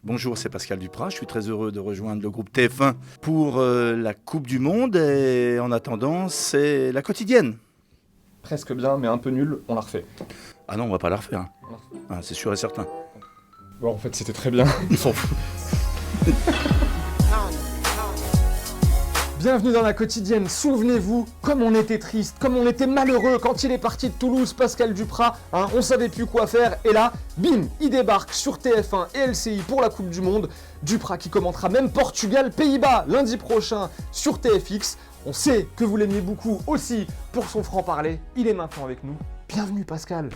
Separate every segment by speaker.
Speaker 1: Bonjour, c'est Pascal Duprat. Je suis très heureux de rejoindre le groupe TF1 pour la Coupe du Monde. Et en attendant, c'est la quotidienne.
Speaker 2: Presque bien, mais un peu nul, on la refait.
Speaker 1: Ah non, on va pas la refaire. Ah, c'est sûr et certain.
Speaker 2: Bon, en fait, c'était très bien.
Speaker 1: On s'en fout.
Speaker 2: Bienvenue dans la quotidienne. Souvenez-vous, comme on était triste, comme on était malheureux quand il est parti de Toulouse, Pascal Duprat, on savait plus quoi faire, et là, bim, il débarque sur TF1 et LCI pour la Coupe du Monde. Duprat qui commentera même Portugal-Pays-Bas lundi prochain sur TFX. On sait que vous l'aimiez beaucoup aussi pour son franc-parler. Il est maintenant avec nous. Bienvenue Pascal.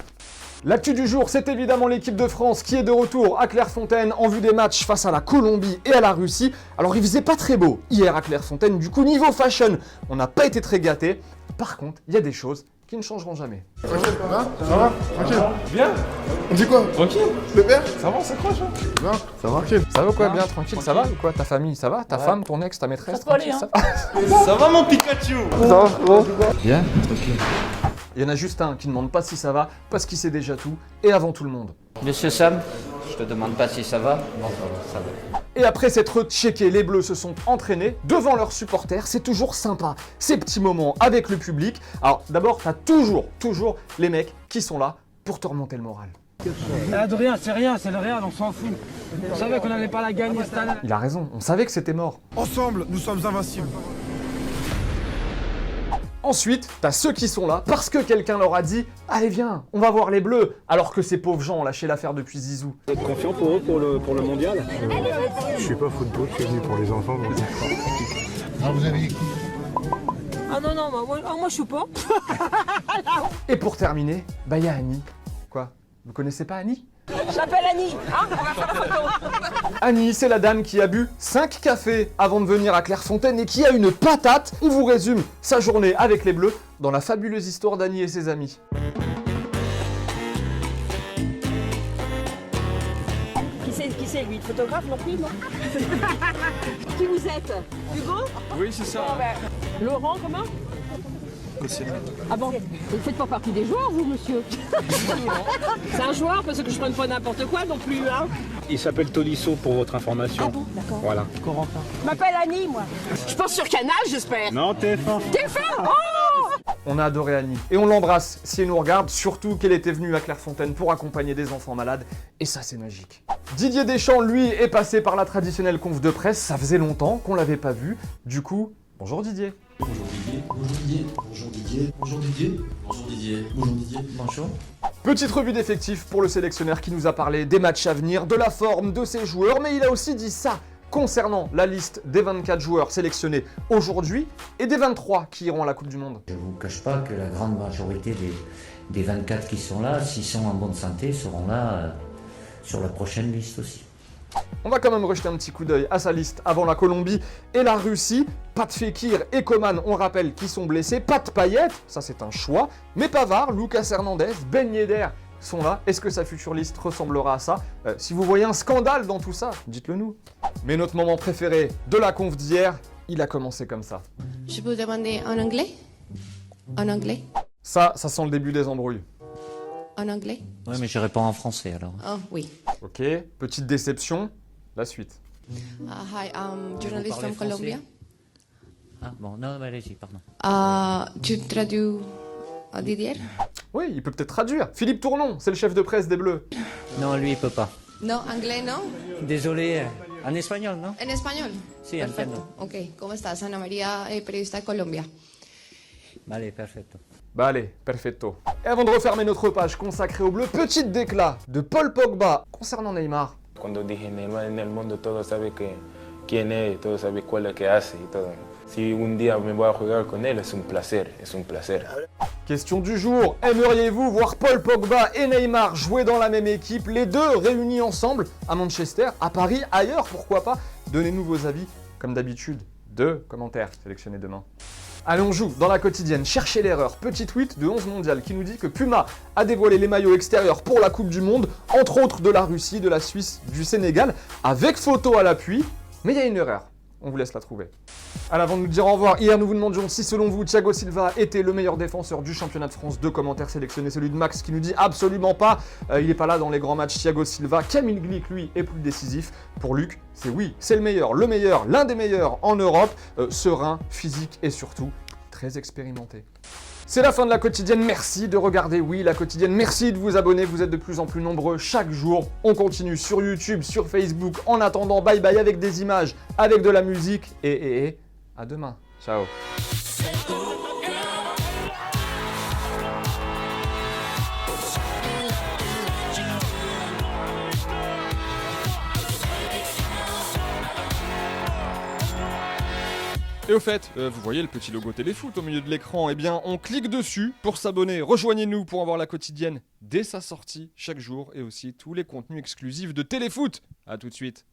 Speaker 2: L'actu du jour, c'est évidemment l'équipe de France qui est de retour à Clairefontaine en vue des matchs face à la Colombie et à la Russie. Alors il faisait pas très beau hier à Clairefontaine, du coup niveau fashion, on n'a pas été très gâtés. Par contre, il y a des choses qui ne changeront jamais.
Speaker 3: Tranquille, ça va? Tranquille.
Speaker 2: Bien.
Speaker 3: On dit quoi?
Speaker 2: Tranquille.
Speaker 3: Le père?
Speaker 2: Ça va, on s'accroche.
Speaker 3: Bien, ça va, tranquille.
Speaker 2: Ça va quoi? Bien, tranquille, ça va ou quoi? Ta famille, ça va? Ta femme, ton ex, ta maîtresse?
Speaker 4: Ça peut aller,
Speaker 2: tranquille,
Speaker 4: hein.
Speaker 2: ça va?
Speaker 4: Ça va mon Pikachu?
Speaker 3: Ça va, bon?
Speaker 2: Bien, tranquille. Il y en a juste un qui ne demande pas si ça va, parce qu'il sait déjà tout, et avant tout le monde.
Speaker 4: Monsieur Sam, je te demande pas si ça va. Bon, ça va.
Speaker 2: Et après s'être checké, les Bleus se sont entraînés devant leurs supporters. C'est toujours sympa, ces petits moments avec le public. Alors d'abord, t'as toujours les mecs qui sont là pour te remonter le moral.
Speaker 5: Ah, de rien, c'est le Real, on s'en fout. On savait qu'on n'allait pas la gagner cette année.
Speaker 2: Il a raison, on savait que c'était mort.
Speaker 3: Ensemble, nous sommes invincibles.
Speaker 2: Ensuite, t'as ceux qui sont là parce que quelqu'un leur a dit « Allez viens, on va voir les Bleus !» alors que ces pauvres gens ont lâché l'affaire depuis Zizou.
Speaker 6: Vous êtes confiant pour eux pour le mondial?
Speaker 7: Je suis pas football, je suis venu pour les enfants. Donc...
Speaker 3: Ah, vous avez qui?
Speaker 5: Ah non, non, moi je suis pas.
Speaker 2: Et pour terminer, bah y a Annie. Quoi? Vous connaissez pas Annie?
Speaker 5: Je m'appelle Annie, hein, on va faire la photo.
Speaker 2: Annie, c'est la dame qui a bu 5 cafés avant de venir à Clairefontaine et qui a une patate. On vous résume sa journée avec les Bleus dans la fabuleuse histoire d'Annie et ses amis.
Speaker 5: Qui c'est lui? Le photographe non plus, non? Qui vous êtes? Hugo?
Speaker 2: Oui, c'est ça.
Speaker 5: Laurent, comment? Ah bon? Vous ne faites pas partie des joueurs, vous, monsieur? C'est un joueur, parce que je prenne pas n'importe quoi non plus, hein?
Speaker 6: Il s'appelle Tolisso pour votre information.
Speaker 5: Ah bon, d'accord.
Speaker 6: Voilà.
Speaker 5: Je m'appelle Annie, moi. Je pense sur Canal, j'espère.
Speaker 6: Non, TF1.
Speaker 5: TF1? Oh!
Speaker 2: On a adoré Annie et on l'embrasse si elle nous regarde, surtout qu'elle était venue à Clairefontaine pour accompagner des enfants malades, et ça c'est magique. Didier Deschamps, lui, est passé par la traditionnelle conf de presse, ça faisait longtemps qu'on l'avait pas vu, du coup, bonjour Didier.
Speaker 8: Bonjour Didier, bonjour Didier, bonjour Didier, bonjour Didier, bonjour Didier, bonjour Didier, bonjour.
Speaker 2: Petite revue d'effectifs pour le sélectionneur qui nous a parlé des matchs à venir, de la forme de ses joueurs, mais il a aussi dit ça concernant la liste des 24 joueurs sélectionnés aujourd'hui et des 23 qui iront à la Coupe du Monde.
Speaker 9: Je ne vous cache pas que la grande majorité des 24 qui sont là, s'ils sont en bonne santé, seront là sur la prochaine liste aussi.
Speaker 2: On va quand même rejeter un petit coup d'œil à sa liste avant la Colombie et la Russie. Pas de Fekir et Coman, on rappelle, qui sont blessés. Pas de Payet, ça c'est un choix. Mais Pavard, Lucas Hernandez, Ben Yedder sont là. Est-ce que sa future liste ressemblera à ça? Si vous voyez un scandale dans tout ça, dites-le nous. Mais notre moment préféré de la conf d'hier, il a commencé comme ça.
Speaker 10: Je peux demander en anglais? En anglais?
Speaker 2: Ça sent le début des embrouilles.
Speaker 10: En anglais?
Speaker 9: Oui, mais je réponds en français alors.
Speaker 10: Oh, oui.
Speaker 2: Ok, petite déception, la suite.
Speaker 10: Hi, I'm journalist
Speaker 9: parlez
Speaker 10: from
Speaker 9: français?
Speaker 10: Colombia.
Speaker 9: Ah bon, non, mais allez-y, pardon.
Speaker 10: Tu traduis Didier?
Speaker 2: Oui, il peut peut-être traduire. Philippe Tournon, c'est le chef de presse des Bleus.
Speaker 9: Non, lui, il peut pas.
Speaker 10: No, anglais, no?
Speaker 9: Désolé, en espagnol, non?
Speaker 10: En espagnol?
Speaker 9: Si,
Speaker 10: Perfecto.
Speaker 9: entiendo.
Speaker 10: Ok, ¿cómo estás? Ana María, periodista de Colombia.
Speaker 9: Allez, perfecto.
Speaker 2: Bah allez, perfetto. Et avant de refermer notre page consacrée aux Bleus, petite déclat de Paul Pogba concernant Neymar.
Speaker 6: Cuando dije Neymar en el mundo, todo sabe quién es, todo sabe cuál es lo que hace y todo. Si un día me voy a jugar con él, es un placer, es un placer.
Speaker 2: Question du jour, aimeriez-vous voir Paul Pogba et Neymar jouer dans la même équipe, les deux réunis ensemble à Manchester, à Paris, ailleurs, pourquoi pas? Donnez-nous vos avis, comme d'habitude, 2 commentaires sélectionnés demain. Allez, on joue dans la quotidienne, cherchez l'erreur. Petit tweet de 11 mondial qui nous dit que Puma a dévoilé les maillots extérieurs pour la Coupe du Monde, entre autres de la Russie, de la Suisse, du Sénégal, avec photo à l'appui. Mais il y a une erreur. on vous laisse la trouver. Alors avant de nous dire au revoir, hier nous vous demandions si selon vous Thiago Silva était le meilleur défenseur du championnat de France. 2 commentaires sélectionnés, celui de Max qui nous dit absolument pas, il n'est pas là dans les grands matchs Thiago Silva. Kamil Glik lui est plus décisif. Pour Luc, c'est oui, c'est le meilleur, l'un des meilleurs en Europe, serein, physique et surtout très expérimenté. C'est la fin de la quotidienne, merci de regarder Oui la quotidienne, merci de vous abonner, vous êtes de plus en plus nombreux chaque jour. On continue sur YouTube, sur Facebook, en attendant bye bye avec des images, avec de la musique et à demain. Ciao. Et au fait, vous voyez le petit logo Téléfoot au milieu de l'écran, eh bien on clique dessus pour s'abonner. Rejoignez-nous pour avoir la quotidienne dès sa sortie chaque jour et aussi tous les contenus exclusifs de Téléfoot. A tout de suite.